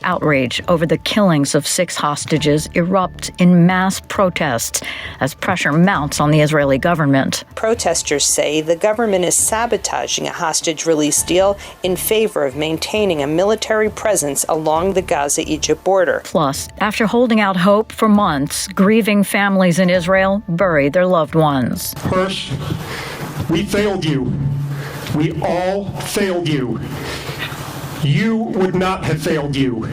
outrage over the killings of 6 hostages erupt in mass protests as pressure mounts on the Israeli government. Protesters say the government is sabotaging a hostage release deal in favor of maintaining a military presence along the Gaza-Egypt border. Plus, after holding out hope for months, grieving families in Israel bury their loved ones. Hirsch, we failed you. We all failed you. You would not have failed you.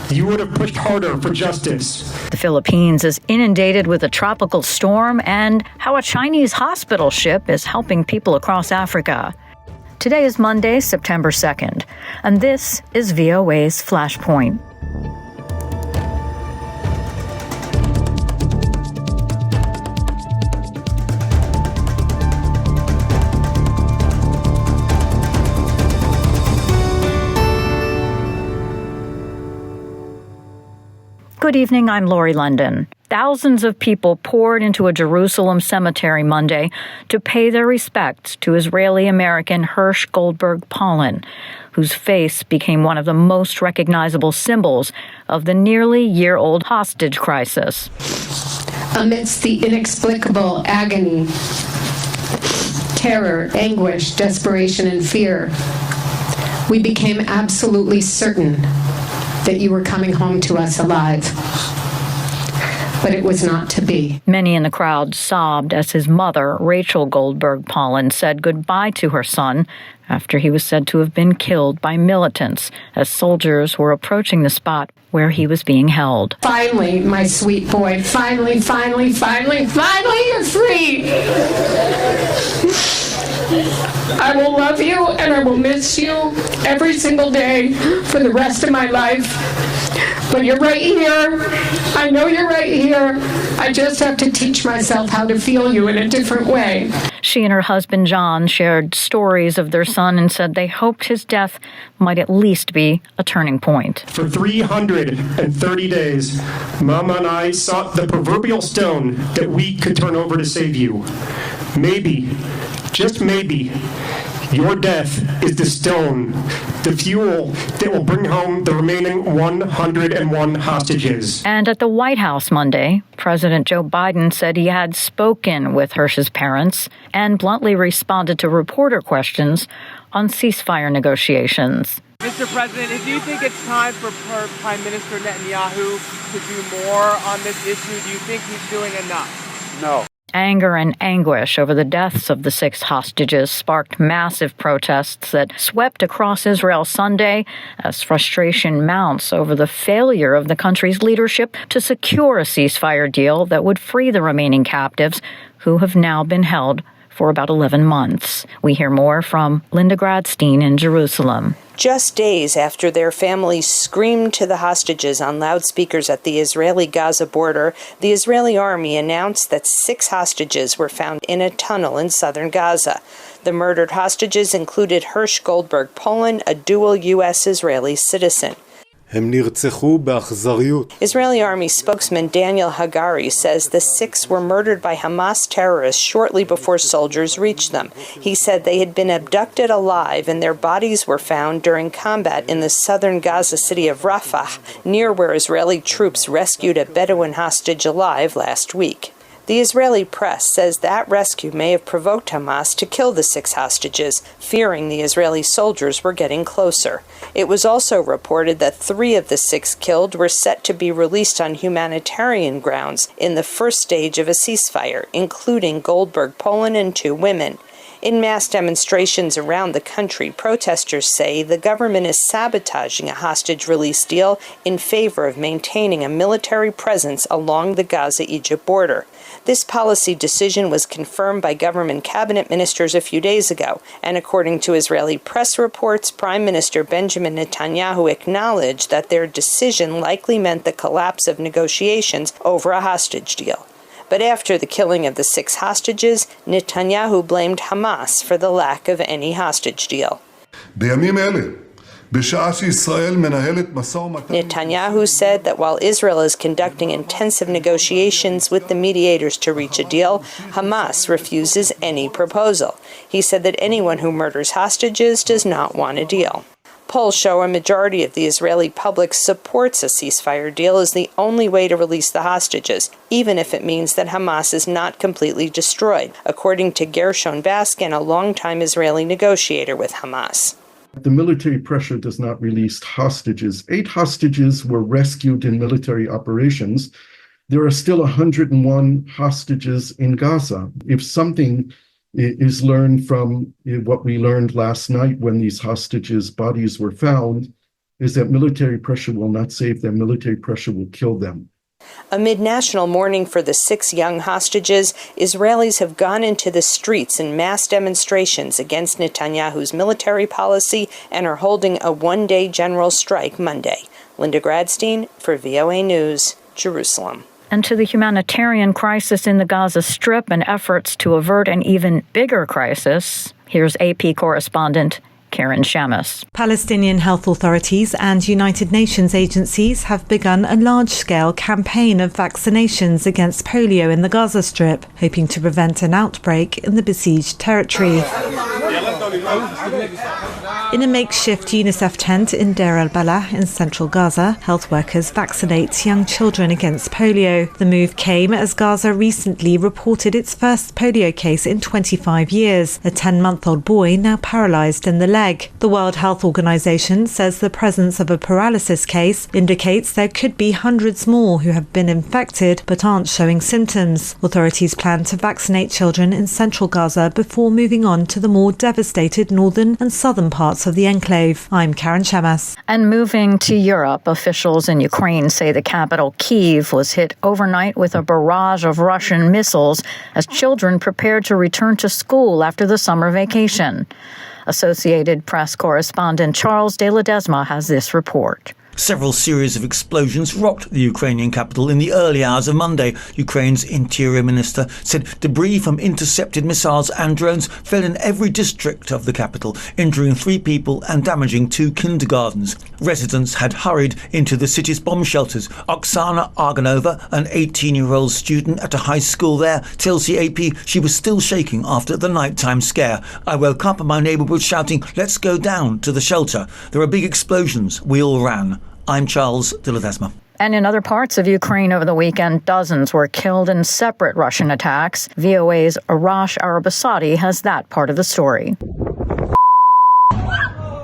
You would have pushed harder for justice. The Philippines is inundated with a tropical storm and how a Chinese hospital ship is helping people across Africa. Today is Monday, September 2nd, and this is VOA's Flashpoint. Good evening, I'm Lori London. Thousands of people poured into a Jerusalem cemetery Monday to pay their respects to Israeli-American Hirsch Goldberg Polin, whose face became one of the most recognizable symbols of the nearly year-old hostage crisis. Amidst the inexplicable agony, terror, anguish, desperation, and fear, we became absolutely certain that you were coming home to us alive. But it was not to be. Many in the crowd sobbed as his mother, Rachel Goldberg Polin, said goodbye to her son after he was said to have been killed by militants as soldiers were approaching the spot where he was being held. Finally, my sweet boy, finally, you're free! I will love you and I will miss you every single day for the rest of my life. But you're right here. I know you're right here. I just have to teach myself how to feel you in a different way. She and her husband, John, shared stories of their son and said they hoped his death might at least be a turning point. For 330 days, Mama and I sought the proverbial stone that we could turn over to save you. Maybe, just maybe, your death is the stone, the fuel that will bring home the remaining 101 hostages. And at the White House Monday, President Joe Biden said he had spoken with Hirsch's parents and bluntly responded to reporter questions on ceasefire negotiations. Mr. President, do you think it's time for Prime Minister Netanyahu to do more on this issue? Do you think he's doing enough? No. Anger and anguish over the deaths of the 6 hostages sparked massive protests that swept across Israel Sunday as frustration mounts over the failure of the country's leadership to secure a ceasefire deal that would free the remaining captives who have now been held for about 11 months. We hear more from Linda Gradstein in Jerusalem. Just days after their families screamed to the hostages on loudspeakers at the Israeli-Gaza border, the Israeli army announced that 6 hostages were found in a tunnel in southern Gaza. The murdered hostages included Hirsch Goldberg Polin, a dual U.S.-Israeli citizen. Israeli army spokesman Daniel Hagari says the 6 were murdered by Hamas terrorists shortly before soldiers reached them. He said they had been abducted alive and their bodies were found during combat in the southern Gaza city of Rafah, near where Israeli troops rescued a Bedouin hostage alive last week. The Israeli press says that rescue may have provoked Hamas to kill the 6 hostages, fearing the Israeli soldiers were getting closer. It was also reported that 3 of the 6 killed were set to be released on humanitarian grounds in the first stage of a ceasefire, including Goldberg Polin and 2 women. In mass demonstrations around the country, protesters say the government is sabotaging a hostage release deal in favor of maintaining a military presence along the Gaza-Egypt border. This policy decision was confirmed by government cabinet ministers a few days ago, and according to Israeli press reports, Prime Minister Benjamin Netanyahu acknowledged that their decision likely meant the collapse of negotiations over a hostage deal. But after the killing of the 6 hostages, Netanyahu blamed Hamas for the lack of any hostage deal. Netanyahu said that while Israel is conducting intensive negotiations with the mediators to reach a deal, Hamas refuses any proposal. He said that anyone who murders hostages does not want a deal. Polls show a majority of the Israeli public supports a ceasefire deal as the only way to release the hostages, even if it means that Hamas is not completely destroyed, according to Gershon Baskin, a longtime Israeli negotiator with Hamas. The military pressure does not release hostages. 8 hostages were rescued in military operations. There are still 101 hostages in Gaza. If something is learned from what we learned last night when these hostages' bodies were found, is that military pressure will not save them. Military pressure will kill them. Amid national mourning for the 6 young hostages, Israelis have gone into the streets in mass demonstrations against Netanyahu's military policy and are holding a one-day general strike Monday. Linda Gradstein for VOA News, Jerusalem. And to the humanitarian crisis in the Gaza Strip and efforts to avert an even bigger crisis, here's AP correspondent Karen Shamus. Palestinian health authorities and United Nations agencies have begun a large-scale campaign of vaccinations against polio in the Gaza Strip, hoping to prevent an outbreak in the besieged territory. In a makeshift UNICEF tent in Deir al-Balah in central Gaza, health workers vaccinate young children against polio. The move came as Gaza recently reported its first polio case in 25 years, a 10-month-old boy now paralysed in the leg. The World Health Organization says the presence of a paralysis case indicates there could be hundreds more who have been infected but aren't showing symptoms. Authorities plan to vaccinate children in central Gaza before moving on to the more devastated northern and southern parts of the enclave. I'm Karen Shamas. And moving to Europe, officials in Ukraine say the capital Kyiv was hit overnight with a barrage of Russian missiles as children prepared to return to school after the summer vacation. Associated Press correspondent Charles de Ledesma has this report. Several series of explosions rocked the Ukrainian capital in the early hours of Monday. Ukraine's interior minister said debris from intercepted missiles and drones fell in every district of the capital, injuring 3 people and damaging 2 kindergartens. Residents had hurried into the city's bomb shelters. Oksana Arganova, an 18-year-old student at a high school there, tells the AP she was still shaking after the nighttime scare. I woke up and my neighbour was shouting, "Let's go down to the shelter. There are big explosions." We all ran. I'm Charles de Ledesma. And in other parts of Ukraine over the weekend, dozens were killed in separate Russian attacks. VOA's Arash Arabasadi has that part of the story.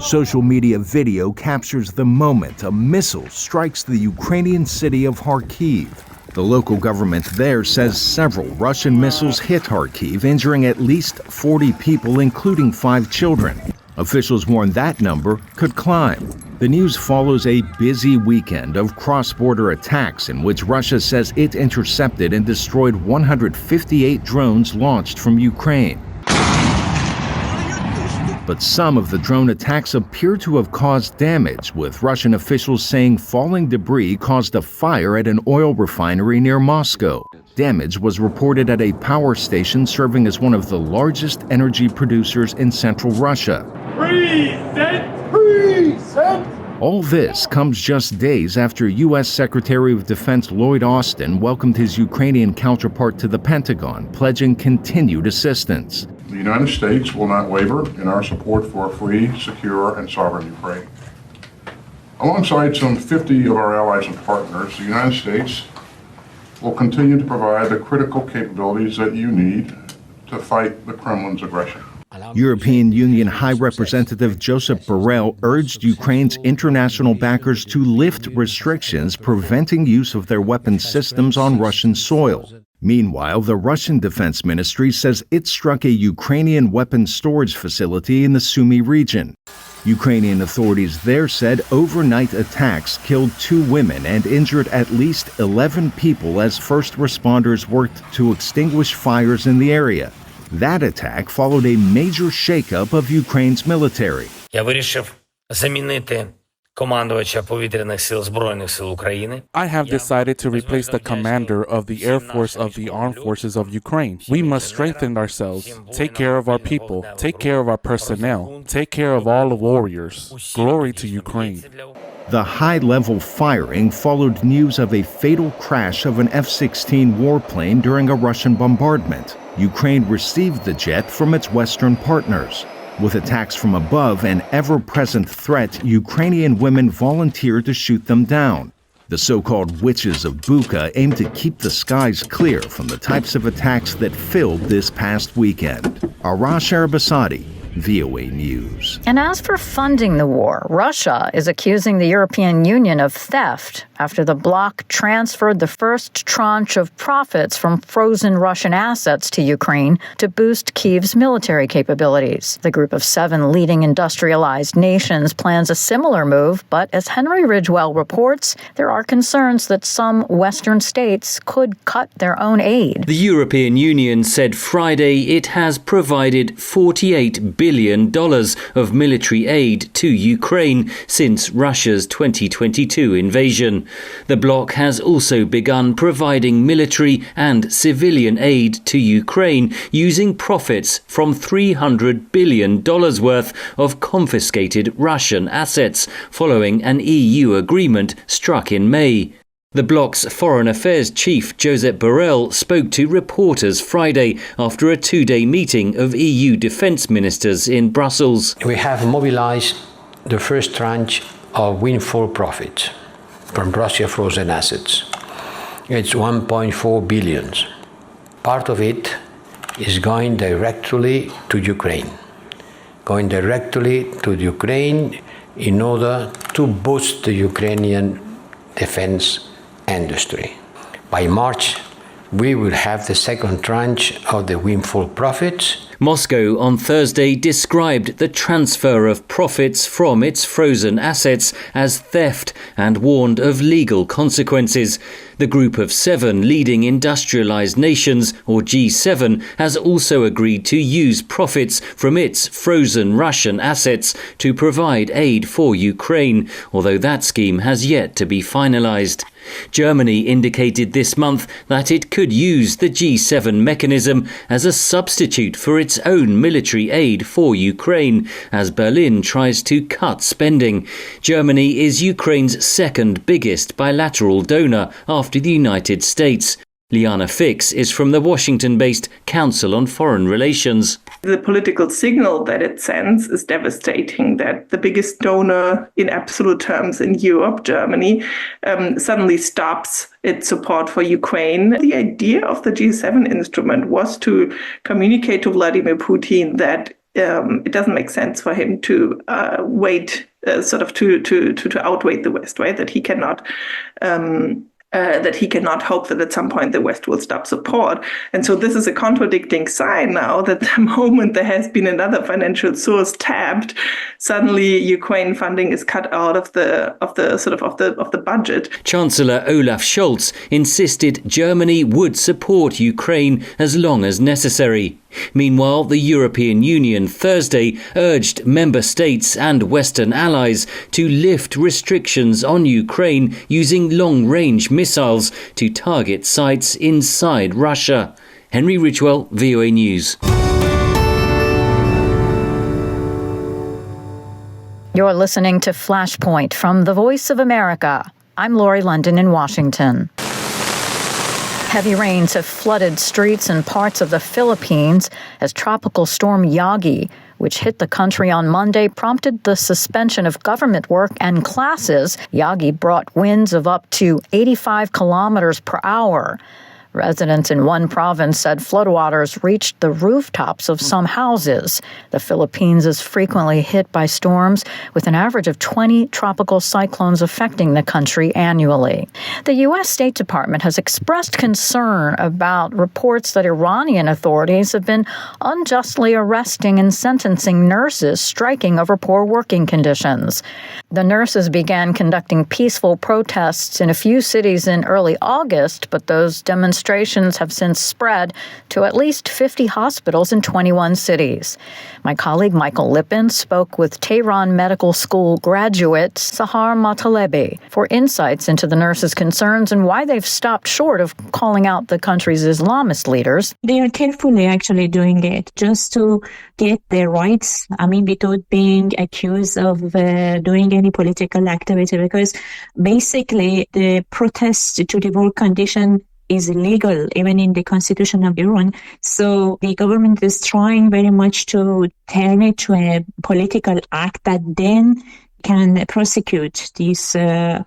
Social media video captures the moment a missile strikes the Ukrainian city of Kyiv. The local government there says several Russian missiles hit Kyiv, injuring at least 40 people, including 5 children. Officials warn that number could climb. The news follows a busy weekend of cross-border attacks in which Russia says it intercepted and destroyed 158 drones launched from Ukraine. But some of the drone attacks appear to have caused damage, with Russian officials saying falling debris caused a fire at an oil refinery near Moscow. Damage was reported at a power station serving as one of the largest energy producers in central Russia. All this comes just days after U.S. Secretary of Defense Lloyd Austin welcomed his Ukrainian counterpart to the Pentagon, pledging continued assistance. The United States will not waver in our support for a free, secure, and sovereign Ukraine. Alongside some 50 of our allies and partners, the United States will continue to provide the critical capabilities that you need to fight the Kremlin's aggression. European Union High Representative Josep Borrell urged Ukraine's international backers to lift restrictions preventing use of their weapons systems on Russian soil. Meanwhile, the Russian Defense Ministry says it struck a Ukrainian weapons storage facility in the Sumy region. Ukrainian authorities there said overnight attacks killed 2 women and injured at least 11 people as first responders worked to extinguish fires in the area. That attack followed a major shakeup of Ukraine's military. I have decided to replace the commander of the Air Force of the Armed Forces of Ukraine. We must strengthen ourselves, take care of our people, take care of our personnel, take care of all the warriors. Glory to Ukraine. The high-level firing followed news of a fatal crash of an F-16 warplane during a Russian bombardment. Ukraine received the jet from its Western partners. With attacks from above an ever-present threat, Ukrainian women volunteered to shoot them down. The so-called witches of Bucha aim to keep the skies clear from the types of attacks that filled this past weekend. Arash Arabasadi, VOA News. And as for funding the war, Russia is accusing the European Union of theft after the bloc transferred the first tranche of profits from frozen Russian assets to Ukraine to boost Kyiv's military capabilities. The group of 7 leading industrialized nations plans a similar move, but as Henry Ridgwell reports, there are concerns that some Western states could cut their own aid. The European Union said Friday it has provided $48 billion of military aid to Ukraine since Russia's 2022 invasion. The bloc has also begun providing military and civilian aid to Ukraine using profits from $300 billion worth of confiscated Russian assets following an EU agreement struck in May. The bloc's Foreign Affairs Chief, Josep Borrell, spoke to reporters Friday after a 2-day meeting of EU defence ministers in Brussels. We have mobilised the first tranche of windfall profits from Russia frozen assets. It's 1.4 billion. Part of it is going directly to Ukraine. Going directly to Ukraine in order to boost the Ukrainian defence industry. By March, we will have the second tranche of the windfall profits. Moscow on Thursday described the transfer of profits from its frozen assets as theft and warned of legal consequences. The group of 7 leading industrialized nations, or G7, has also agreed to use profits from its frozen Russian assets to provide aid for Ukraine, although that scheme has yet to be finalized. Germany indicated this month that it could use the G7 mechanism as a substitute for its own military aid for Ukraine, as Berlin tries to cut spending. Germany is Ukraine's second biggest bilateral donor after the United States. Liana Fix is from the Washington-based Council on Foreign Relations. The political signal that it sends is devastating, that the biggest donor in absolute terms in Europe, Germany, suddenly stops its support for Ukraine. The idea of the G7 instrument was to communicate to Vladimir Putin that it doesn't make sense for him to wait, to outweigh the West, right? That he cannot hope that at some point the West will stop support. And so this is a contradicting sign now that the moment there has been another financial source tapped, suddenly Ukraine funding is cut out of the budget. Chancellor Olaf Scholz insisted Germany would support Ukraine as long as necessary. Meanwhile, the European Union Thursday urged member states and Western allies to lift restrictions on Ukraine using long-range missiles to target sites inside Russia. Henry Ridgwell, VOA News. You're listening to Flashpoint from the Voice of America. I'm Lori London in Washington. Heavy rains have flooded streets and parts of the Philippines as Tropical Storm Yagi, which hit the country on Monday, prompted the suspension of government work and classes. Yagi brought winds of up to 85 kilometers per hour. Residents in one province said floodwaters reached the rooftops of some houses. The Philippines is frequently hit by storms, with an average of 20 tropical cyclones affecting the country annually. The U.S. State Department has expressed concern about reports that Iranian authorities have been unjustly arresting and sentencing nurses striking over poor working conditions. The nurses began conducting peaceful protests in a few cities in early August, but those demonstrations have since spread to at least 50 hospitals in 21 cities. My colleague Michael Lippin spoke with Tehran Medical School graduate Sahar Matalebi for insights into the nurses' concerns and why they've stopped short of calling out the country's Islamist leaders. They are carefully actually doing it just to get their rights, without being accused of doing any political activity, because basically the protest to the work condition is illegal, even in the constitution of Iran. So the government is trying very much to turn it to a political act that then can prosecute these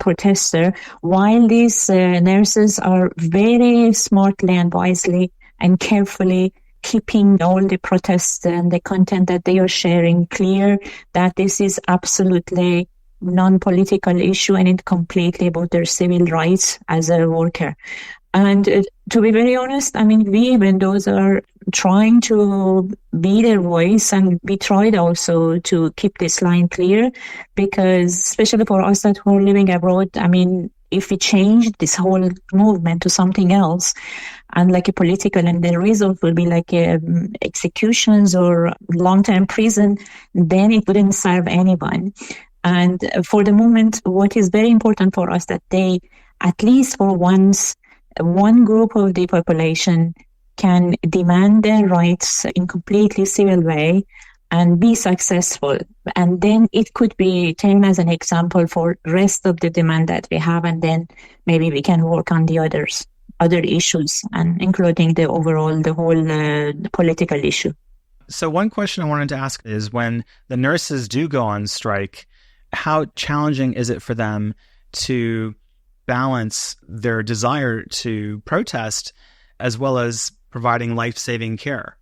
protesters, while these nurses are very smartly and wisely and carefully keeping all the protests and the content that they are sharing clear that this is absolutely non-political issue and it's completely about their civil rights as a worker. And to be very honest, I mean, we even those are trying to be their voice, and we tried also to keep this line clear, because especially for us that who are living abroad, I mean, if we change this whole movement to something else and like a political, and the result will be like executions or long-term prison, then it wouldn't serve anyone. And for the moment, what is very important for us that they, at least for once, one group of the population can demand their rights in completely civil way and be successful. And then it could be taken as an example for rest of the demand that we have. And then maybe we can work on the other issues, and including the whole political issue. So one question I wanted to ask is, when the nurses do go on strike, how challenging is it for them to balance their desire to protest as well as providing life-saving care?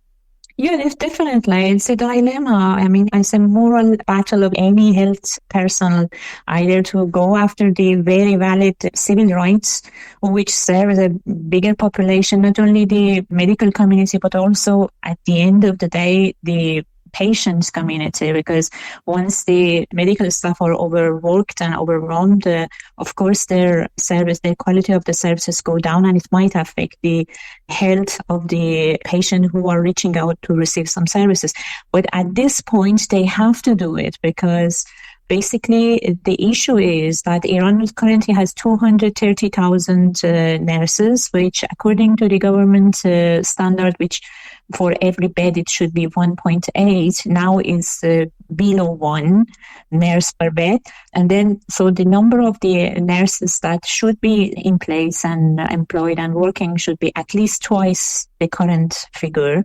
Yeah, definitely. It's a dilemma. I mean, it's a moral battle of any health personnel, either to go after the very valid civil rights, which serve a bigger population, not only the medical community, but also at the end of the day, the patients community, because once the medical staff are overworked and overwhelmed, of course their quality of the services go down, and it might affect the health of the patient who are reaching out to receive some services. But at this point, they have to do it, because basically the issue is that Iran currently has 230,000 nurses, which according to the government standard, which for every bed it should be 1.8, now is below 1 nurse per bed. And then so the number of the nurses that should be in place and employed and working should be at least twice the current figure.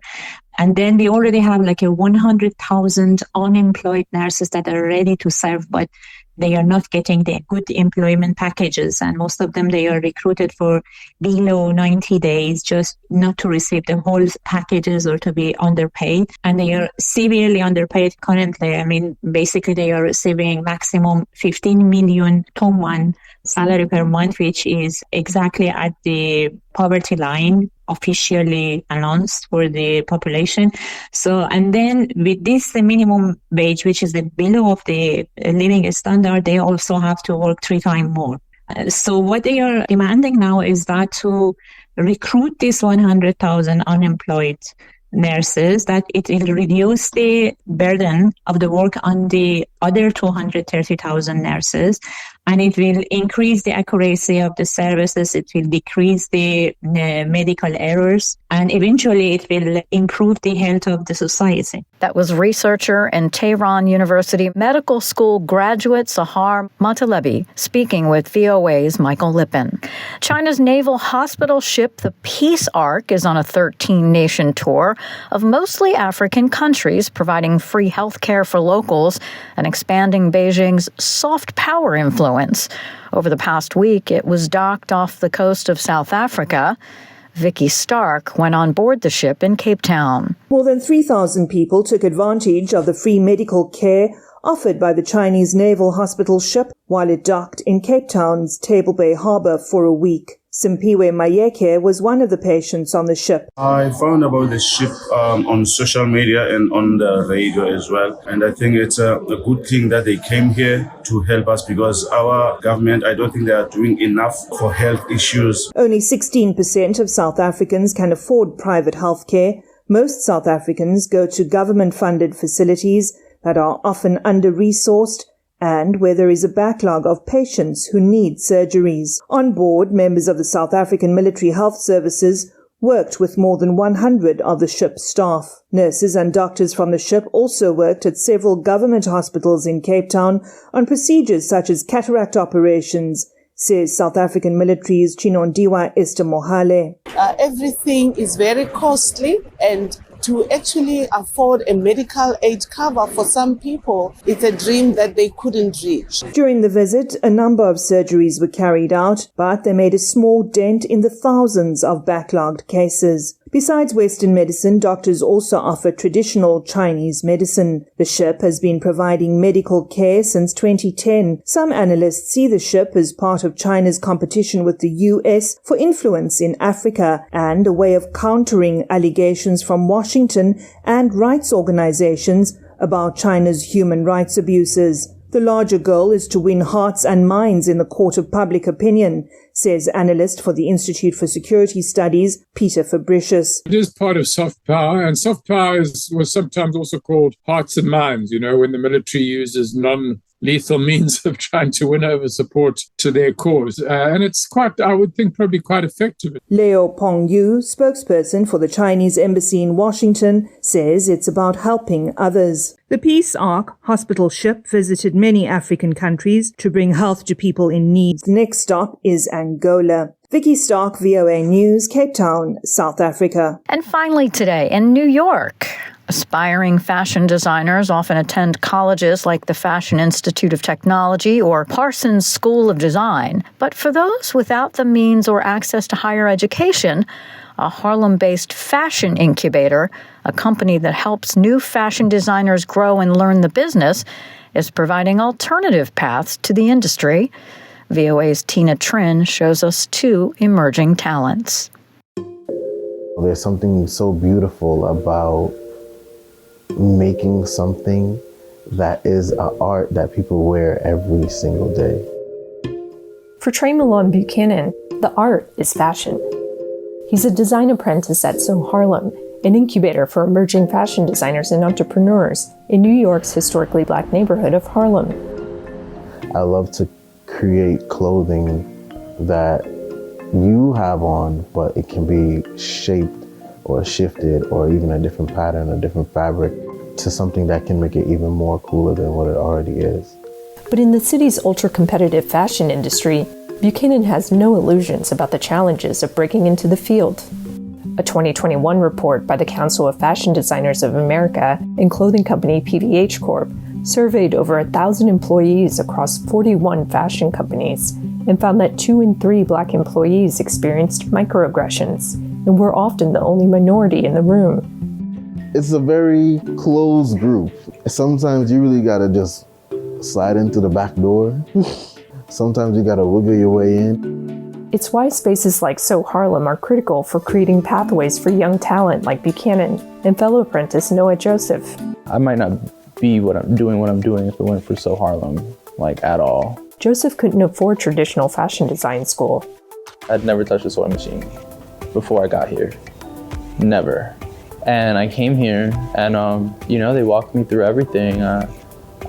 And then we already have like 100,000 unemployed nurses that are ready to serve, but they are not getting the good employment packages. And most of them, they are recruited for below 90 days, just not to receive the whole packages or to be underpaid. And they are severely underpaid currently. I mean, basically they are receiving maximum 15 million Toman salary per month, which is exactly at the poverty line officially announced for the population. So, and then with this, the minimum wage, which is the below of the living standard, they also have to work 3 times more. So what they are demanding now is that to recruit this 100,000 unemployed nurses, that it will reduce the burden of the work on the other 230,000 nurses, and it will increase the accuracy of the services, it will decrease the medical errors, and eventually it will improve the health of the society. That was researcher and Tehran University Medical School graduate Sahar Matalebi speaking with VOA's Michael Lippin. China's naval hospital ship, the Peace Ark, is on a 13-nation tour of mostly African countries, providing free health care for locals and expanding Beijing's soft power influence. Over the past week, it was docked off the coast of South Africa. Vicky Stark went on board the ship in Cape Town. More than 3,000 people took advantage of the free medical care offered by the Chinese naval hospital ship while it docked in Cape Town's Table Bay Harbour for a week. Simpiwe Mayeke was one of the patients on the ship. I found about the ship on social media and on the radio as well. And I think it's a good thing that they came here to help us, because our government, I don't think they are doing enough for health issues. Only 16% of South Africans can afford private health care. Most South Africans go to government-funded facilities that are often under-resourced and where there is a backlog of patients who need surgeries. On board, members of the South African Military Health Services worked with more than 100 of the ship's staff. Nurses and doctors from the ship also worked at several government hospitals in Cape Town on procedures such as cataract operations, says South African military's Chinondiwa Esther Mohale. Everything is very costly, and to actually afford a medical aid cover for some people, it's a dream that they couldn't reach. During the visit, a number of surgeries were carried out, but they made a small dent in the thousands of backlogged cases. Besides Western medicine, doctors also offer traditional Chinese medicine. The ship has been providing medical care since 2010. Some analysts see the ship as part of China's competition with the US for influence in Africa and a way of countering allegations from Washington and rights organizations about China's human rights abuses. The larger goal is to win hearts and minds in the court of public opinion, says analyst for the Institute for Security Studies, Peter Fabricius. It is part of soft power, and soft power was sometimes also called hearts and minds, when the military uses non-lethal means of trying to win over support to their cause. And it's I would think, probably quite effective. Leo Pengyu, spokesperson for the Chinese embassy in Washington, says it's about helping others. The Peace Ark hospital ship visited many African countries to bring health to people in need. The next stop is Angola. Vicky Stark, VOA News, Cape Town, South Africa. And finally today, in New York, aspiring fashion designers often attend colleges like the Fashion Institute of Technology or Parsons School of Design. But for those without the means or access to higher education, a Harlem-based fashion incubator, a company that helps new fashion designers grow and learn the business, is providing alternative paths to the industry. VOA's Tina Trin shows us two emerging talents. There's something so beautiful about making something that is an art that people wear every single day. For Trey Malone Buchanan, the art is fashion. He's a design apprentice at So Harlem, an incubator for emerging fashion designers and entrepreneurs in New York's historically black neighborhood of Harlem. I love to create clothing that you have on, but it can be shaped or shifted or even a different pattern, a different fabric to something that can make it even more cooler than what it already is. But in the city's ultra-competitive fashion industry, Buchanan has no illusions about the challenges of breaking into the field. A 2021 report by the Council of Fashion Designers of America and clothing company PVH Corp surveyed over 1,000 employees across 41 fashion companies and found that 2 in 3 Black employees experienced microaggressions and were often the only minority in the room. It's a very closed group. Sometimes you really gotta just slide into the back door. Sometimes you gotta wiggle your way in. It's why spaces like So Harlem are critical for creating pathways for young talent like Buchanan and fellow apprentice Noah Joseph. I might not be what I'm doing if it weren't for So Harlem, at all. Joseph couldn't afford traditional fashion design school. I'd never touched a sewing machine before I got here. Never. And I came here and, they walked me through everything.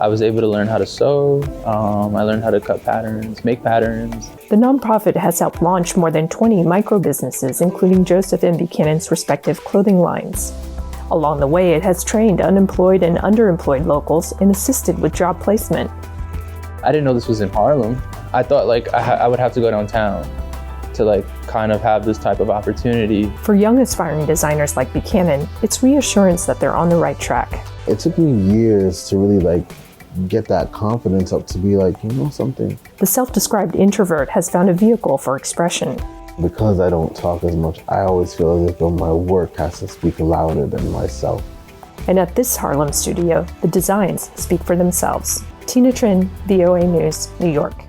I was able to learn how to sew. I learned how to cut patterns, make patterns. The nonprofit has helped launch more than 20 micro-businesses, including Joseph and Buchanan's respective clothing lines. Along the way, it has trained unemployed and underemployed locals and assisted with job placement. I didn't know this was in Harlem. I thought I would have to go downtown to kind of have this type of opportunity. For young aspiring designers like Buchanan, it's reassurance that they're on the right track. It took me years to really get that confidence up to be something. The self-described introvert has found a vehicle for expression. Because I don't talk as much, I always feel as though my work has to speak louder than myself. And at this Harlem studio, the designs speak for themselves. Tina Trin, VOA News, New York.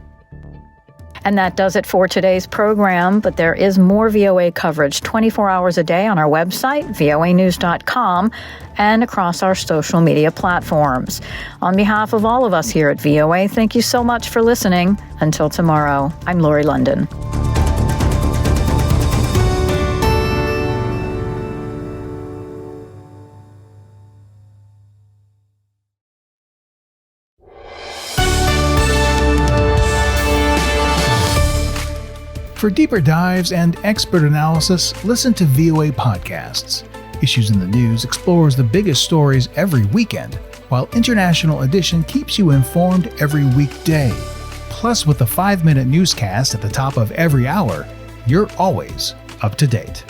And that does it for today's program, but there is more VOA coverage 24 hours a day on our website, voanews.com, and across our social media platforms. On behalf of all of us here at VOA, thank you so much for listening. Until tomorrow, I'm Lori London. For deeper dives and expert analysis, listen to VOA Podcasts. Issues in the News explores the biggest stories every weekend, while International Edition keeps you informed every weekday. Plus, with the 5-minute newscast at the top of every hour, you're always up to date.